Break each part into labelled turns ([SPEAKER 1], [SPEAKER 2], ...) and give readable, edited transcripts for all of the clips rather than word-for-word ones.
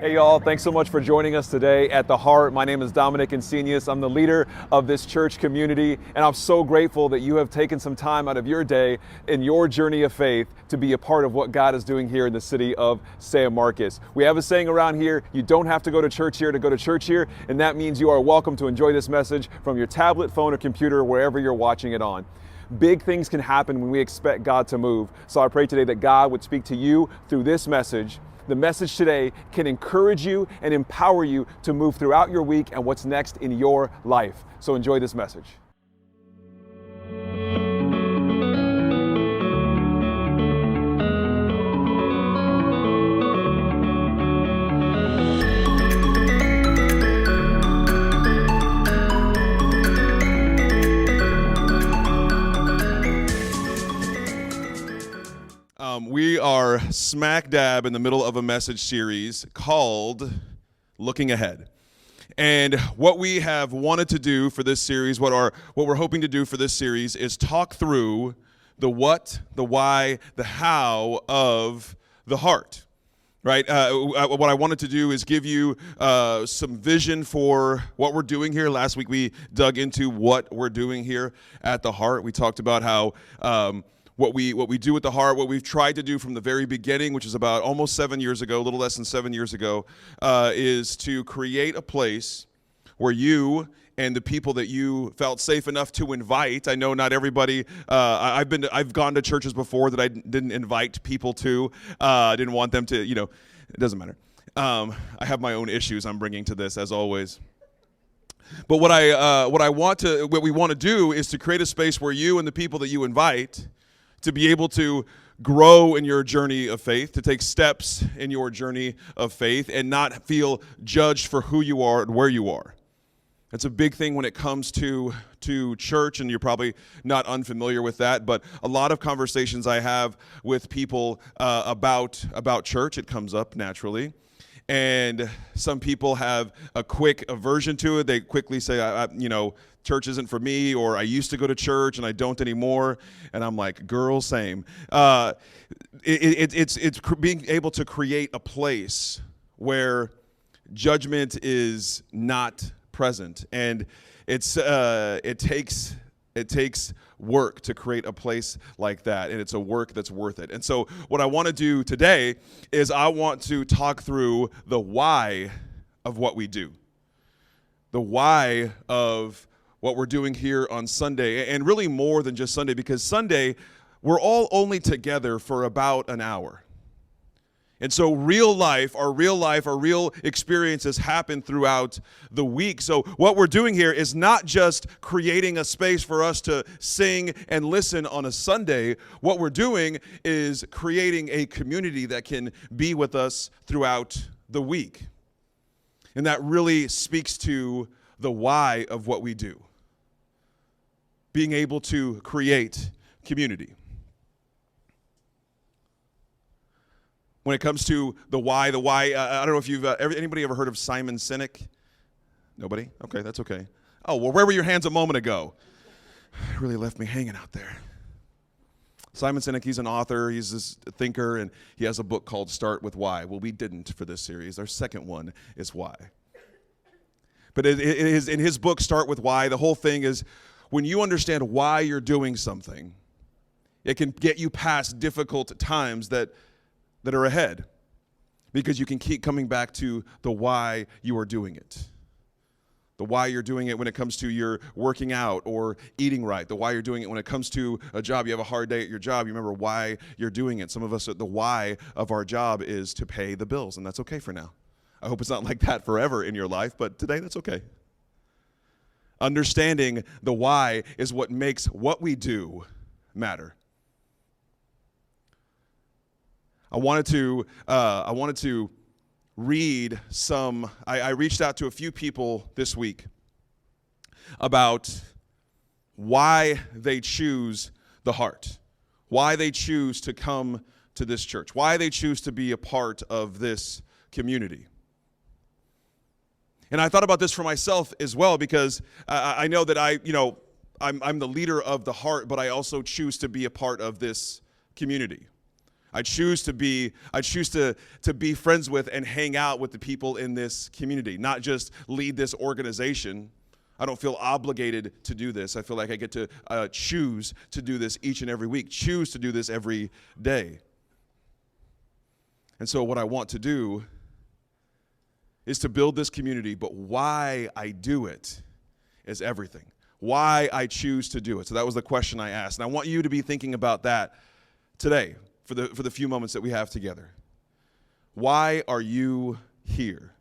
[SPEAKER 1] Hey y'all, thanks so much for joining us today at The Heart. My name is Dominic Insenius. I'm the leader of this church community, and I'm so grateful that you have taken some time out of your day in your journey of faith to be a part of what God is doing here in the city of San Marcos. We have a saying around here, you don't have to go to church here to go to church here, and that means you are welcome to enjoy this message from your tablet, phone, or computer, wherever you're watching it on. Big things can happen when we expect God to move. So I pray today that God would speak to you through this message. The message today can encourage you and empower you to move throughout your week and what's next in your life. So enjoy this message. We are smack dab in the middle of a message series called Looking Ahead. And what we have wanted to do for this series, what we're hoping to do for this series is talk through the what, the why, the how of the heart. Right? What I wanted to do is give you some vision for what we're doing here. Last week we dug into what we're doing here at the Heart. We talked about how what we do at the Heart, what we've tried to do from the very beginning, which is about almost 7 years ago, a little less than 7 years ago, is to create a place where you and the people that you felt safe enough to invite. I know not everybody. I've gone to churches before that I didn't invite people to. I didn't want them to. It doesn't matter. I have my own issues I'm bringing to this, as always. But what we want to do is to create a space where you and the people that you invite to be able to grow in your journey of faith, to take steps in your journey of faith, and not feel judged for who you are and where you are. That's a big thing when it comes to church, and you're probably not unfamiliar with that, but a lot of conversations I have with people about church, it comes up naturally. And some people have a quick aversion to it. They quickly say, church isn't for me, or I used to go to church and I don't anymore. And I'm like, girl, same. It's being able to create a place where judgment is not present, and it takes work to create a place like that, and it's a work that's worth it. And so what I want to do today is I want to talk through the why of what we do, the why of what we're doing here on Sunday, and really more than just Sunday, because Sunday we're all only together for about an hour. And so our real experiences happen throughout the week. So what we're doing here is not just creating a space for us to sing and listen on a Sunday. What we're doing is creating a community that can be with us throughout the week. And that really speaks to the why of what we do. Being able to create community. When it comes to the why, I don't know if you've anybody ever heard of Simon Sinek? Nobody? Okay, that's okay. Oh, well, where were your hands a moment ago? Really left me hanging out there. Simon Sinek, he's an author, he's this thinker, and he has a book called Start With Why. Well, we didn't for this series. Our second one is Why. But in his book, Start With Why, the whole thing is when you understand why you're doing something, it can get you past difficult times that are ahead, because you can keep coming back to the why you are doing it. The why you're doing it when it comes to your working out or eating right. The why you're doing it when it comes to a job. You have a hard day at your job. You remember why you're doing it. Some of us, the why of our job is to pay the bills, and that's okay for now. I hope it's not like that forever in your life, but today that's okay. Understanding the why is what makes what we do matter. I wanted to read some. I reached out to a few people this week about why they choose the Heart, why they choose to come to this church, why they choose to be a part of this community. And I thought about this for myself as well, because I know that I'm the leader of the Heart, but I also choose to be a part of this community. I choose to be friends with and hang out with the people in this community, not just lead this organization. I don't feel obligated to do this. I feel like I get to choose to do this each and every week, choose to do this every day. And so what I want to do is to build this community, but why I do it is everything. Why I choose to do it. So that was the question I asked. And I want you to be thinking about that today for the few moments that we have together. Why are you here?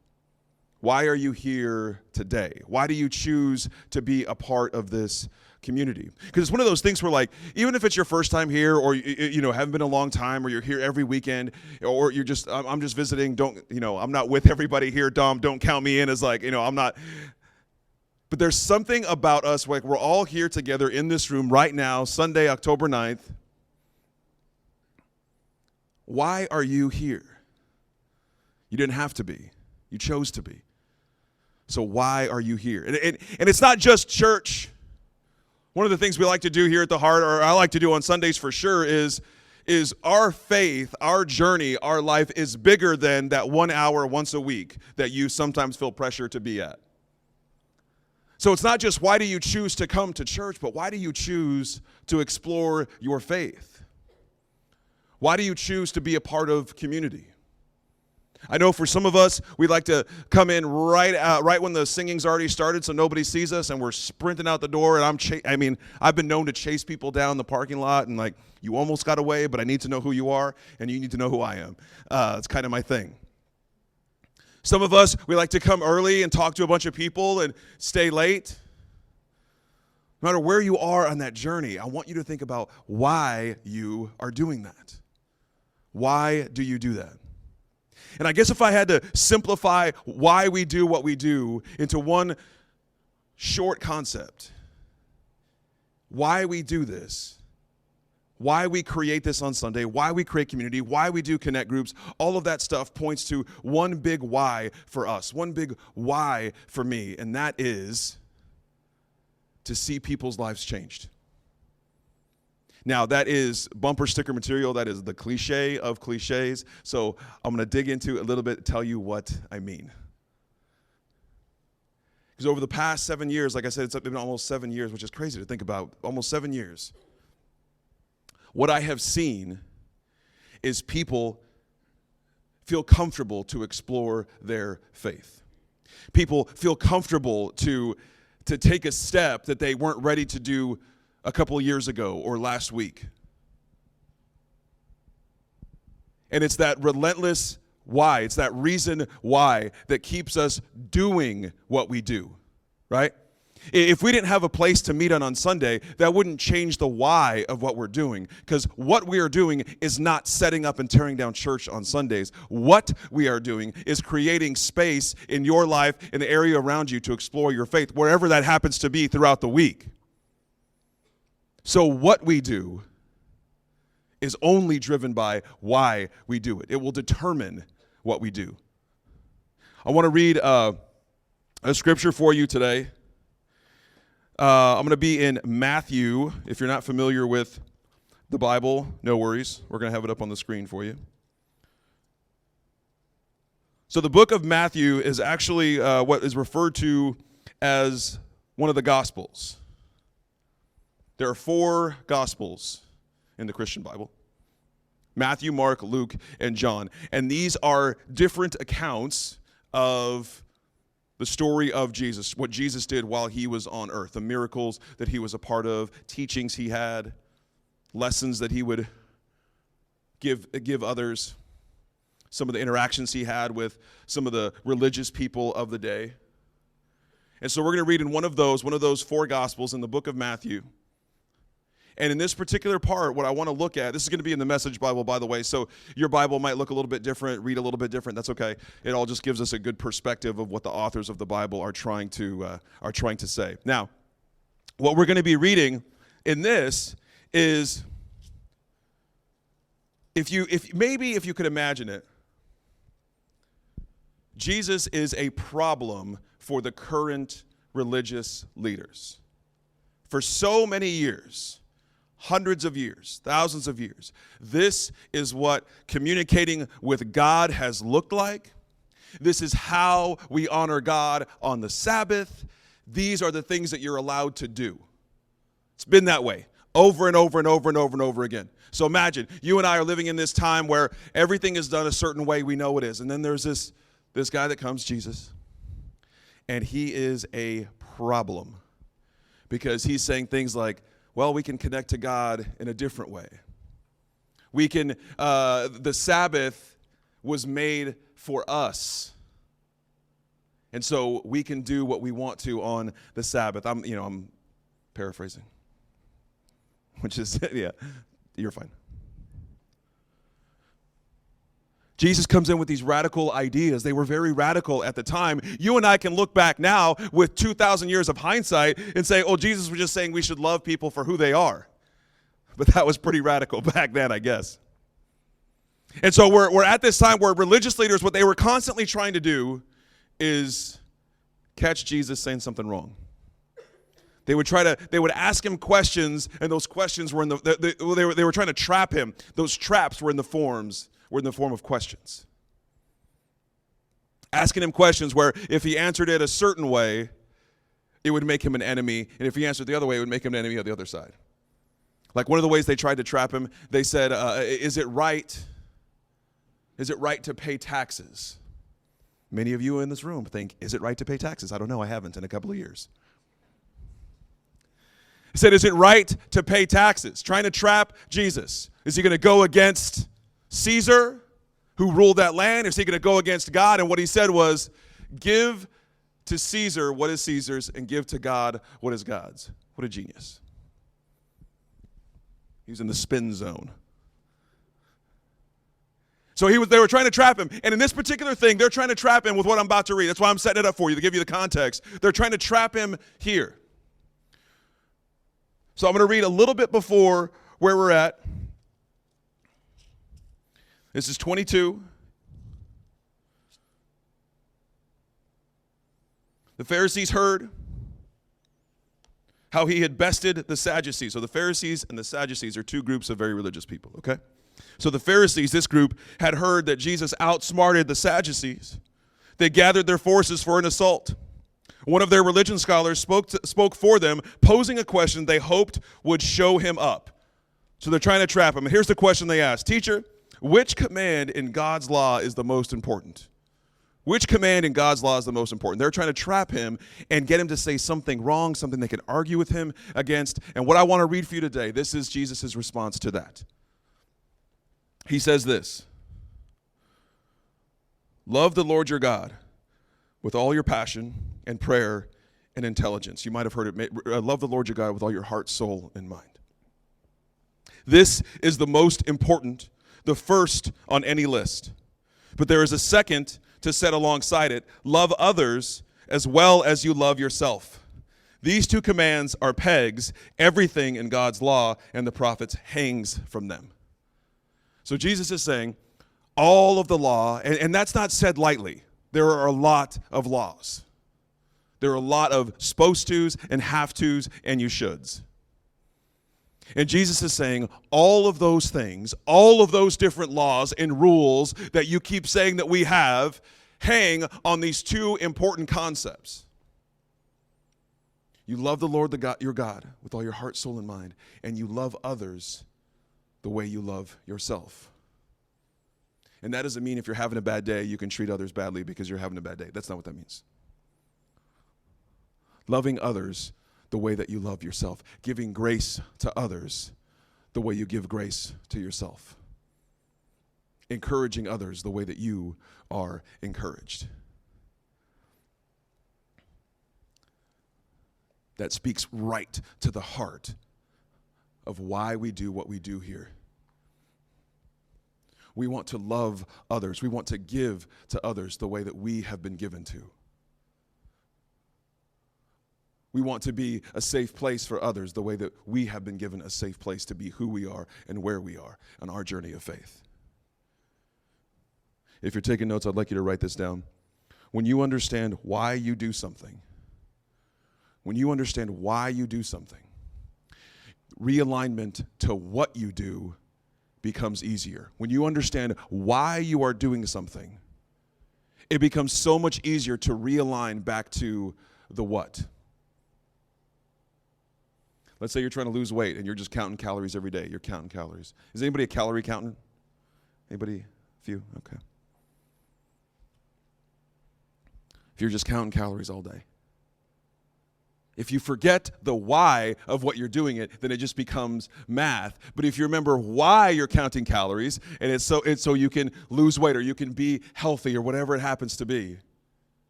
[SPEAKER 1] Why are you here today? Why do you choose to be a part of this community? Because it's one of those things where, like, even if it's your first time here, or haven't been a long time, or you're here every weekend, or you're just I'm just visiting. I'm not with everybody here. Dom, don't count me in as I'm not. But there's something about us, like we're all here together in this room right now, Sunday, October 9th. Why are you here? You didn't have to be. You chose to be. So why are you here? And it's not just church. One of the things we like to do here at The Heart, or I like to do on Sundays for sure, is our faith, our journey, our life is bigger than that 1 hour once a week that you sometimes feel pressure to be at. So it's not just why do you choose to come to church, but why do you choose to explore your faith? Why do you choose to be a part of community? I know for some of us, we like to come in right when the singing's already started, so nobody sees us, and we're sprinting out the door. And I've been known to chase people down the parking lot, and you almost got away, but I need to know who you are, and you need to know who I am. It's kind of my thing. Some of us, we like to come early and talk to a bunch of people and stay late. No matter where you are on that journey, I want you to think about why you are doing that. Why do you do that? And I guess if I had to simplify why we do what we do into one short concept, why we do this, why we create this on Sunday, why we create community, why we do connect groups, all of that stuff points to one big why for us, one big why for me, and that is to see people's lives changed. Now, that is bumper sticker material. That is the cliche of cliches. So I'm going to dig into a little bit, tell you what I mean. Because over the past 7 years, like I said, it's been almost 7 years, which is crazy to think about, almost 7 years. What I have seen is people feel comfortable to explore their faith. People feel comfortable to take a step that they weren't ready to do a couple of years ago or last week. And it's that relentless why, it's that reason why that keeps us doing what we do, right? If we didn't have a place to meet on Sunday, that wouldn't change the why of what we're doing, because what we are doing is not setting up and tearing down church on Sundays. What we are doing is creating space in your life, in the area around you, to explore your faith, wherever that happens to be throughout the week. So what we do is only driven by why we do it. It will determine what we do. I want to read a scripture for you today. I'm going to be in Matthew. If you're not familiar with the Bible, no worries. We're going to have it up on the screen for you. So the book of Matthew is actually what is referred to as one of the Gospels. There are 4 Gospels in the Christian Bible: Matthew, Mark, Luke, and John. And these are different accounts of the story of Jesus, what Jesus did while he was on earth, the miracles that he was a part of, teachings he had, lessons that he would give others, some of the interactions he had with some of the religious people of the day. And so we're going to read in one of those 4 Gospels in the book of Matthew. And in this particular part, what I want to look at, this is going to be in the Message Bible, by the way, so your Bible might look a little bit different, read a little bit different. That's okay. It all just gives us a good perspective of what the authors of the Bible are trying to say. Now, what we're going to be reading in this is, if you could imagine it, Jesus is a problem for the current religious leaders. For so many years, hundreds of years, thousands of years. This is what communicating with God has looked like. This is how we honor God on the Sabbath. These are the things that you're allowed to do. It's been that way over and over and over and over and over again. So imagine you and I are living in this time where everything is done a certain way we know it is. And then there's this guy that comes, Jesus, and he is a problem because he's saying things like, well, we can connect to God in a different way. We can, the Sabbath was made for us. And so we can do what we want to on the Sabbath. I'm paraphrasing, which is, yeah, you're fine. Jesus comes in with these radical ideas. They were very radical at the time. You and I can look back now with 2,000 years of hindsight and say, oh, Jesus was just saying we should love people for who they are. But that was pretty radical back then, I guess. And so we're at this time where religious leaders, what they were constantly trying to do is catch Jesus saying something wrong. They would ask him questions, and those questions were they were trying to trap him. Those traps were in the form of questions. Asking him questions where if he answered it a certain way, it would make him an enemy, and if he answered the other way, it would make him an enemy on the other side. Like one of the ways they tried to trap him, they said, is it right to pay taxes? Many of you in this room think, is it right to pay taxes? I don't know, I haven't in a couple of years. He said, is it right to pay taxes? Trying to trap Jesus. Is he going to go against Caesar, who ruled that land? Is he going to go against God? And what he said was, give to Caesar what is Caesar's and give to God what is God's. What a genius. He was in the spin zone. So they were trying to trap him. And in this particular thing, they're trying to trap him with what I'm about to read. That's why I'm setting it up for you, to give you the context. They're trying to trap him here. So I'm going to read a little bit before where we're at. This is 22. The Pharisees heard how he had bested the Sadducees. So the Pharisees and the Sadducees are two groups of very religious people, okay? So the Pharisees, this group, had heard that Jesus outsmarted the Sadducees. They gathered their forces for an assault. One of their religion scholars spoke for them, posing a question they hoped would show him up. So they're trying to trap him. And here's the question they asked. Teacher, which command in God's law is the most important? Which command in God's law is the most important? They're trying to trap him and get him to say something wrong, something they can argue with him against. And what I want to read for you today, this is Jesus' response to that. He says this: love the Lord your God with all your passion and prayer and intelligence. You might have heard it. Love the Lord your God with all your heart, soul, and mind. This is the most important, the first on any list. But there is a second to set alongside it. Love others as well as you love yourself. These two commands are pegs. Everything in God's law and the prophets hangs from them. So Jesus is saying all of the law, and that's not said lightly. There are a lot of laws. There are a lot of supposed tos and have tos and you shoulds. And Jesus is saying all of those things, all of those different laws and rules that you keep saying that we have, hang on these two important concepts. You love the Lord your God with all your heart, soul, and mind, and you love others the way you love yourself. And that doesn't mean if you're having a bad day, you can treat others badly because you're having a bad day. That's not what that means. Loving others the way that you love yourself. Giving grace to others the way you give grace to yourself. Encouraging others the way that you are encouraged. That speaks right to the heart of why we do what we do here. We want to love others. We want to give to others the way that we have been given to. We want to be a safe place for others the way that we have been given a safe place to be who we are and where we are on our journey of faith. If you're taking notes, I'd like you to write this down. When you understand why you do something, realignment to what you do becomes easier. When you understand why you are doing something, it becomes so much easier to realign back to the what. Let's say you're trying to lose weight and you're just counting calories every day. You're counting calories. Is anybody a calorie accountant? Anybody? A few? Okay. If you're just counting calories all day. If you forget the why of what you're doing it, then it just becomes math. But if you remember why you're counting calories, and it's so you can lose weight or you can be healthy or whatever it happens to be.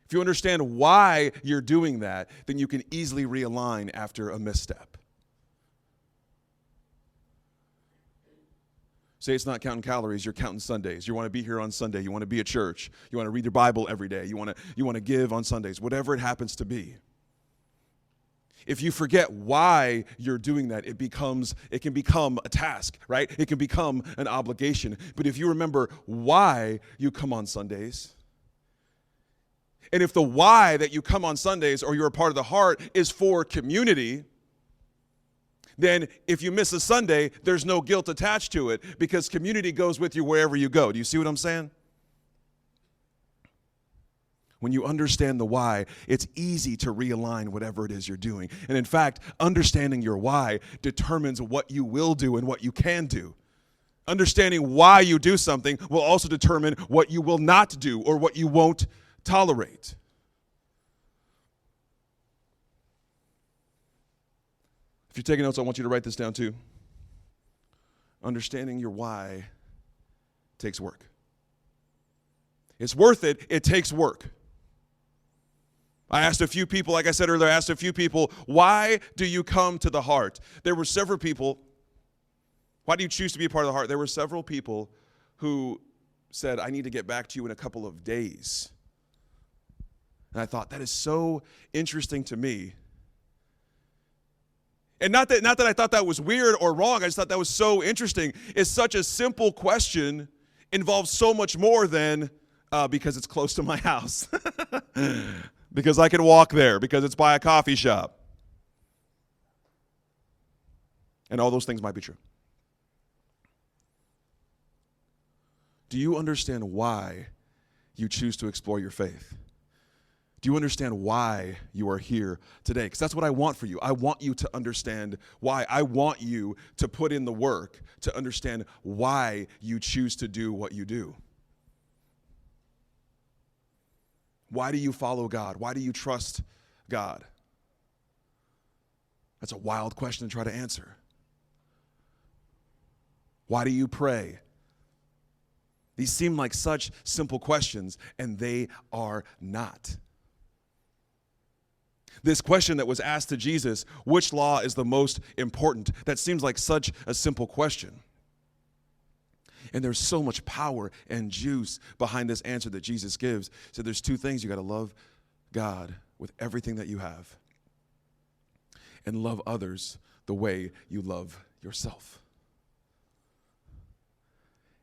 [SPEAKER 1] If you understand why you're doing that, then you can easily realign after a misstep. Say it's not counting calories, you're counting Sundays. You want to be here on Sunday. You want to be at church. You want to read your Bible every day. You want to give on Sundays, whatever it happens to be. If you forget why you're doing that, it can become a task, right? It can become an obligation. But if you remember why you come on Sundays, and if the why that you come on Sundays or you're a part of the heart is for community, then if you miss a Sunday, there's no guilt attached to it because community goes with you wherever you go. Do you see what I'm saying? When you understand the why, it's easy to realign whatever it is you're doing. And in fact, understanding your why determines what you will do and what you can do. Understanding why you do something will also determine what you will not do or what you won't tolerate. If you're taking notes, I want you to write this down too. Understanding your why takes work. It's worth it. It takes work. I asked a few people, like I said earlier, why do you come to the heart? There were several people. Why do you choose to be a part of the heart? There were several people who said, I need to get back to you in a couple of days. And I thought, that is so interesting to me. And not that I thought that was weird or wrong. I just thought that was so interesting. It's such a simple question, involves so much more than because it's close to my house. Because I can walk there, because it's by a coffee shop. And all those things might be true. Do you understand why you choose to explore your faith? Do you understand why you are here today? Because that's what I want for you. I want you to understand why. I want you to put in the work to understand why you choose to do what you do. Why do you follow God? Why do you trust God? That's a wild question to try to answer. Why do you pray? These seem like such simple questions, and they are not. This question that was asked to Jesus, which law is the most important? That seems like such a simple question. And there's so much power and juice behind this answer that Jesus gives. So there's two things. You got to love God with everything that you have and love others the way you love yourself.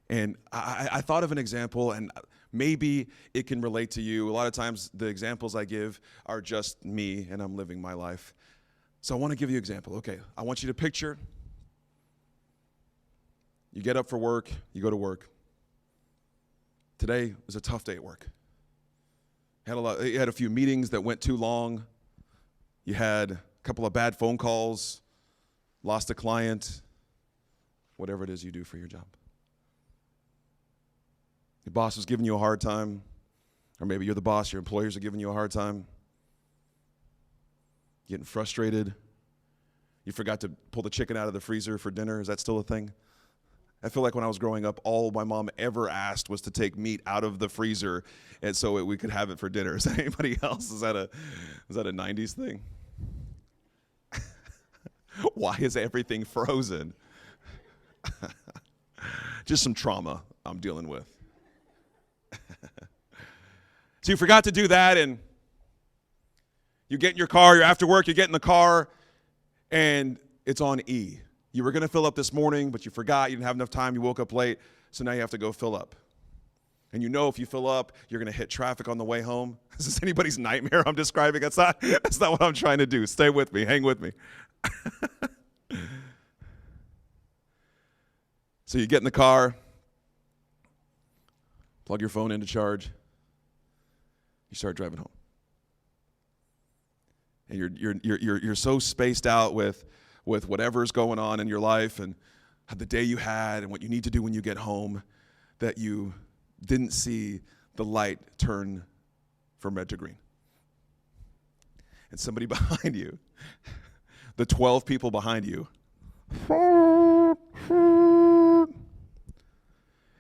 [SPEAKER 1] And I thought of an example, and maybe it can relate to you. A lot of times the examples I give are just me, and I'm living my life. So I want to give you an example. Okay, I want you to picture you get up for work, you go to work. Today was a tough day at work. You had a few meetings that went too long. You had a couple of bad phone calls, lost a client, whatever it is you do for your job. Your boss was giving you a hard time, or maybe you're the boss, your employers are giving you a hard time. Getting frustrated. You forgot to pull the chicken out of the freezer for dinner. Is that still a thing? I feel like when I was growing up, all my mom ever asked was to take meat out of the freezer and so we could have it for dinner. Is that anybody else? Is that a 90s thing? Why is everything frozen? Just some trauma I'm dealing with. So you forgot to do that, and you get in your car, you're after work, you get in the car, and it's on E. You were going to fill up this morning, but you forgot, you didn't have enough time, you woke up late, so now you have to go fill up. And you know if you fill up, you're going to hit traffic on the way home. Is this anybody's nightmare I'm describing? That's not what I'm trying to do. Stay with me, hang with me. So you get in the car, plug your phone in to charge, you start driving home. And you're so spaced out with whatever's going on in your life and the day you had and what you need to do when you get home that you didn't see the light turn from red to green. And somebody behind you, the 12 people behind you,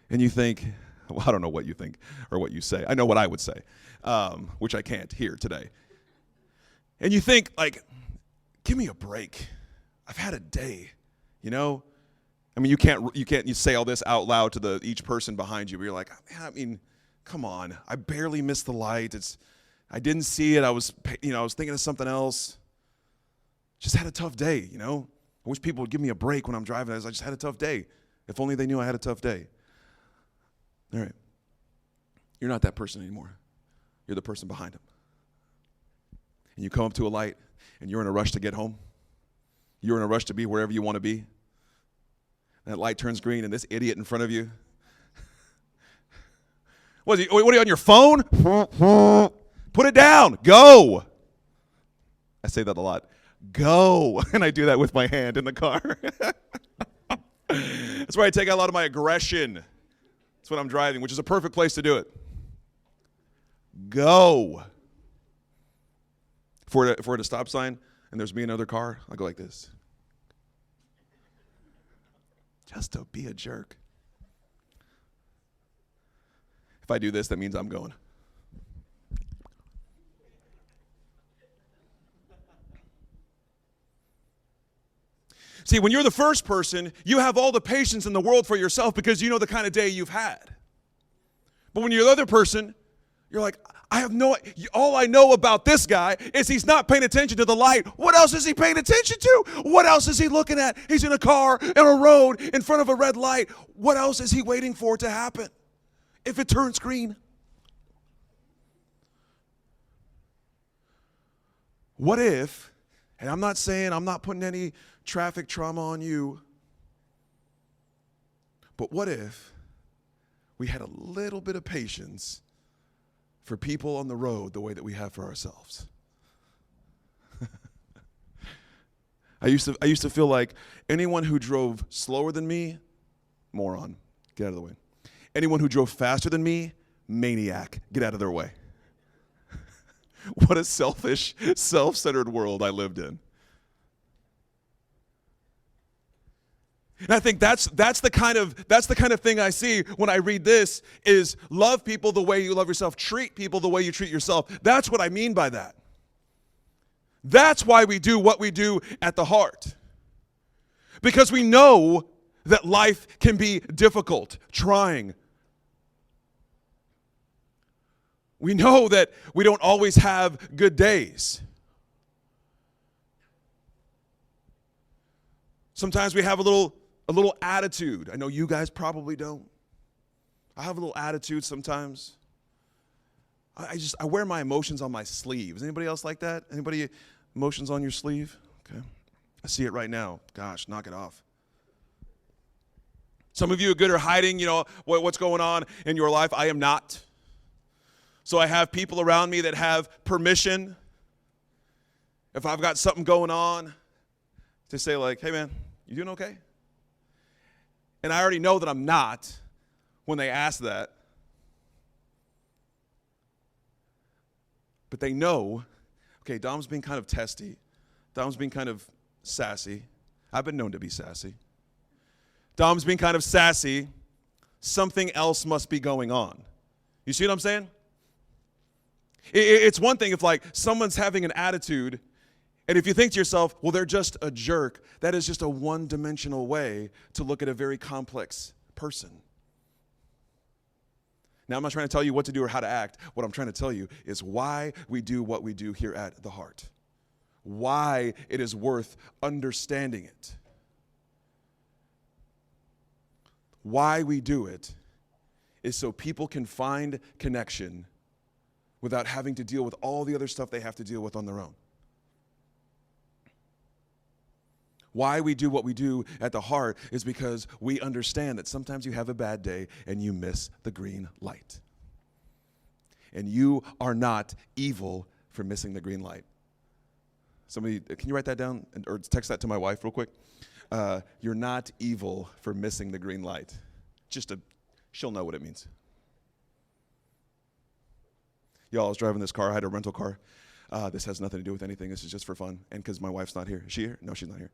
[SPEAKER 1] and you think, well, I don't know what you think or what you say. I know what I would say, which I can't here today. And you think, like, give me a break. I've had a day, you know? I mean, you say all this out loud to each person behind you, but you're like, man, I mean, come on. I barely missed the light. I didn't see it. I was thinking of something else. Just had a tough day, you know? I wish people would give me a break when I'm driving. I just had a tough day. If only they knew I had a tough day. All right. You're not that person anymore. You're the person behind them. And you come up to a light, and you're in a rush to get home. You're in a rush to be wherever you want to be. That light turns green, and this idiot in front of you. What are you on your phone? Put it down. Go. I say that a lot. Go. And I do that with my hand in the car. That's where I take out a lot of my aggression. That's when I'm driving, which is a perfect place to do it. Go. If we're at a stop sign and there's me and another car, I go like this. Just to be a jerk. If I do this, that means I'm going. See, when you're the first person, you have all the patience in the world for yourself because you know the kind of day you've had. But when you're the other person, you're like, all I know about this guy is he's not paying attention to the light. What else is he paying attention to? What else is he looking at? He's in a car, in a road, in front of a red light. What else is he waiting for to happen? If it turns green. What if, and I'm not putting any traffic trauma on you, but what if we had a little bit of patience for people on the road the way that we have for ourselves? I used to feel like anyone who drove slower than me, moron, get out of the way. Anyone who drove faster than me, maniac, get out of their way. What a selfish, self-centered world I lived in. And I think that's the kind of thing I see when I read this is love people the way you love yourself, treat people the way you treat yourself. That's what I mean by that. That's why we do what we do at the Heart. Because we know that life can be difficult, trying. We know that we don't always have good days. Sometimes we have a little attitude. I know you guys probably don't. I have a little attitude sometimes. I wear my emotions on my sleeve. Is anybody else like that? Anybody emotions on your sleeve? Okay. I see it right now. Gosh, knock it off. Some of you are good at hiding, what's going on in your life. I am not. So I have people around me that have permission, if I've got something going on, to say like, hey man, you doing okay? And I already know that I'm not when they ask that. But they know, okay, Dom's being kind of testy. Dom's being kind of sassy. I've been known to be sassy. Dom's being kind of sassy. Something else must be going on. You see what I'm saying? It's one thing if like someone's having an attitude, and if you think to yourself, well, they're just a jerk, that is just a one-dimensional way to look at a very complex person. Now, I'm not trying to tell you what to do or how to act. What I'm trying to tell you is why we do what we do here at The Heart. Why it is worth understanding it. Why we do it is so people can find connection without having to deal with all the other stuff they have to deal with on their own. Why we do what we do at the heart is because we understand that sometimes you have a bad day and you miss the green light. And you are not evil for missing the green light. Somebody, can you write that down or text that to my wife real quick? You're not evil for missing the green light. She'll know what it means. Y'all, I was driving this car. I had a rental car. This has nothing to do with anything. This is just for fun. And because my wife's not here. Is she here? No, she's not here.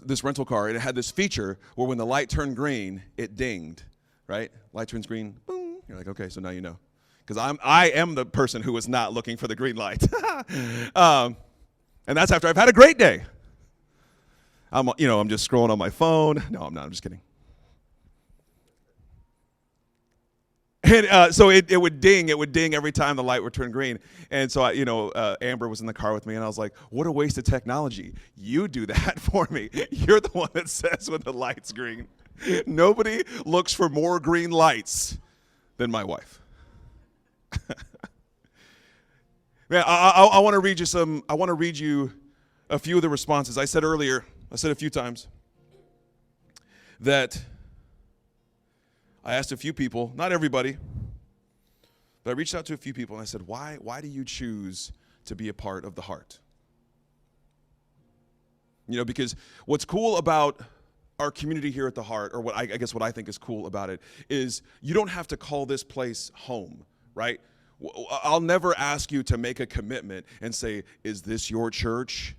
[SPEAKER 1] This rental car, and it had this feature where when the light turned green, it dinged, right? Light turns green, boom. You're like, okay, so now you know. Because I am the person who was not looking for the green light. And that's after I've had a great day. I'm just scrolling on my phone. No, I'm not. I'm just kidding. And so it would ding. It would ding every time the light would turn green. And so, Amber was in the car with me, and I was like, what a waste of technology. You do that for me. You're the one that says when the light's green. Nobody looks for more green lights than my wife. Man, I want to read you a few of the responses. I said a few times that I asked a few people, not everybody, but I reached out to a few people and I said, why do you choose to be a part of the heart? Because what's cool about our community here at the Heart, or what I think is cool about it, is you don't have to call this place home, right? I'll never ask you to make a commitment and say, is this your church?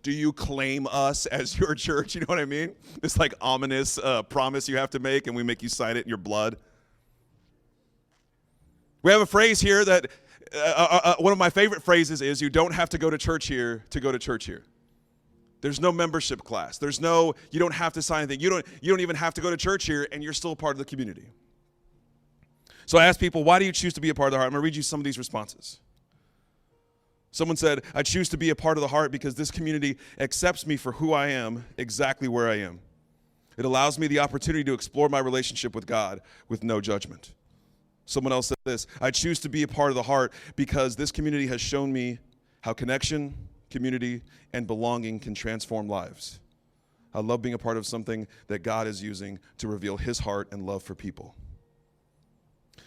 [SPEAKER 1] Do you claim us as your church? You know what I mean? This like ominous promise you have to make, and we make you sign it in your blood. We have a phrase here that one of my favorite phrases is, you don't have to go to church here to go to church here. There's no membership class. You don't have to sign anything. You don't even have to go to church here, and you're still a part of the community. So I asked people, why do you choose to be a part of the Heart? I'm going to read you some of these responses. Someone said, I choose to be a part of the Heart because this community accepts me for who I am, exactly where I am. It allows me the opportunity to explore my relationship with God with no judgment. Someone else said this, I choose to be a part of the Heart because this community has shown me how connection, community, and belonging can transform lives. I love being a part of something that God is using to reveal his heart and love for people.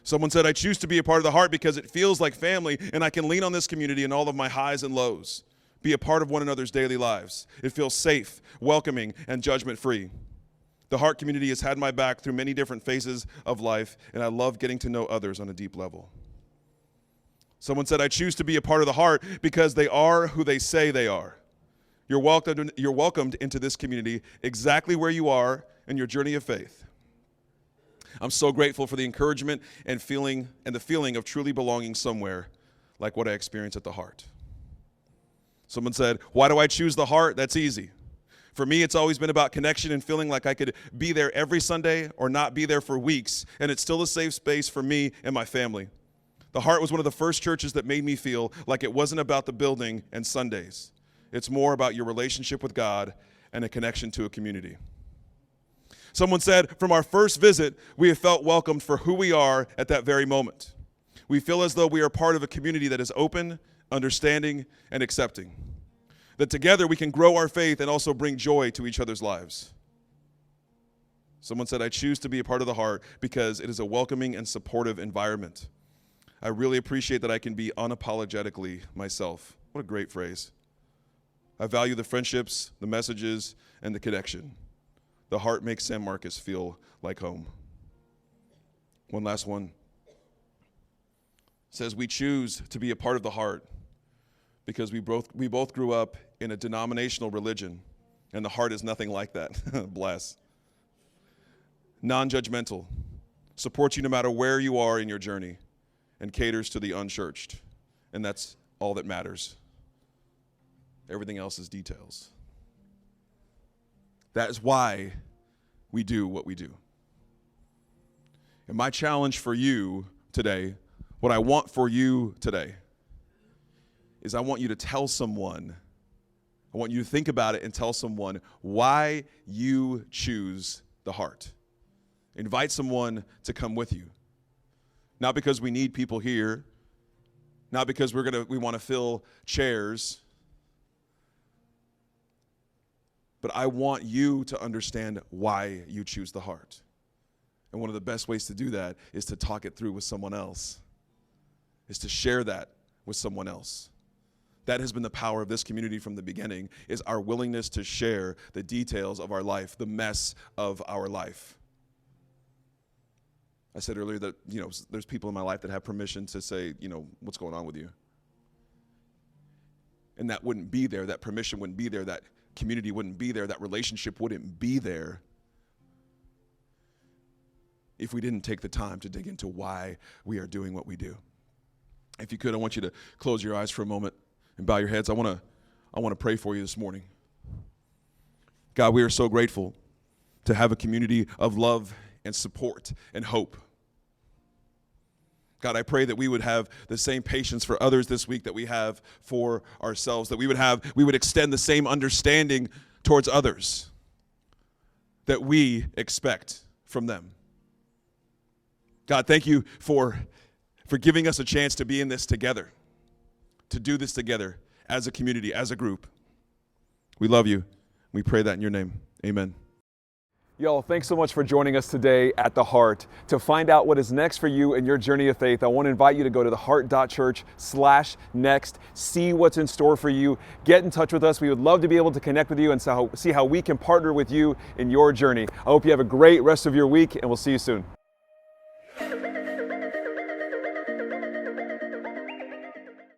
[SPEAKER 1] Someone said, I choose to be a part of the Heart because it feels like family, and I can lean on this community in all of my highs and lows, be a part of one another's daily lives. It feels safe, welcoming, and judgment-free. The Heart community has had my back through many different phases of life, and I love getting to know others on a deep level. Someone said, I choose to be a part of the Heart because they are who they say they are. You're welcomed into this community exactly where you are in your journey of faith. I'm so grateful for the encouragement and the feeling of truly belonging somewhere like what I experience at the Heart. Someone said, why do I choose the Heart? That's easy. For me, it's always been about connection and feeling like I could be there every Sunday or not be there for weeks, and it's still a safe space for me and my family. The Heart was one of the first churches that made me feel like it wasn't about the building and Sundays. It's more about your relationship with God and a connection to a community. Someone said, from our first visit, we have felt welcomed for who we are at that very moment. We feel as though we are part of a community that is open, understanding, and accepting. That together we can grow our faith and also bring joy to each other's lives. Someone said, I choose to be a part of the Heart because it is a welcoming and supportive environment. I really appreciate that I can be unapologetically myself. What a great phrase. I value the friendships, the messages, and the connection. The Heart makes San Marcos feel like home. One last one. It says we choose to be a part of the Heart because we both grew up in a denominational religion, and the Heart is nothing like that. Bless. Non-judgmental, supports you no matter where you are in your journey, and caters to the unchurched. And that's all that matters. Everything else is details. That is why we do what we do. And my challenge for you today, what I want for you today, is I want you to tell someone, I want you to think about it and tell someone why you choose the Heart. Invite someone to come with you. Not because we need people here, not because we want to fill chairs, but I want you to understand why you choose the heart. And one of the best ways to do that is to talk it through with someone else, is to share that with someone else. That has been the power of this community from the beginning, is our willingness to share the details of our life, the mess of our life. I said earlier that, there's people in my life that have permission to say, what's going on with you? And that wouldn't be there, that permission wouldn't be there, that community wouldn't be there, that relationship wouldn't be there if we didn't take the time to dig into why we are doing what we do. If you could, I want you to close your eyes for a moment and bow your heads. I want to pray for you this morning. God, we are so grateful to have a community of love and support and hope. God, I pray that we would have the same patience for others this week that we have for ourselves, that we would extend the same understanding towards others that we expect from them. God, thank you for giving us a chance to be in this together, to do this together as a community, as a group. We love you. We pray that in your name. Amen. Y'all, thanks so much for joining us today at The Heart. To find out what is next for you in your journey of faith, I want to invite you to go to theheart.church/next, see what's in store for you, get in touch with us. We would love to be able to connect with you and see how we can partner with you in your journey. I hope you have a great rest of your week, and we'll see you soon.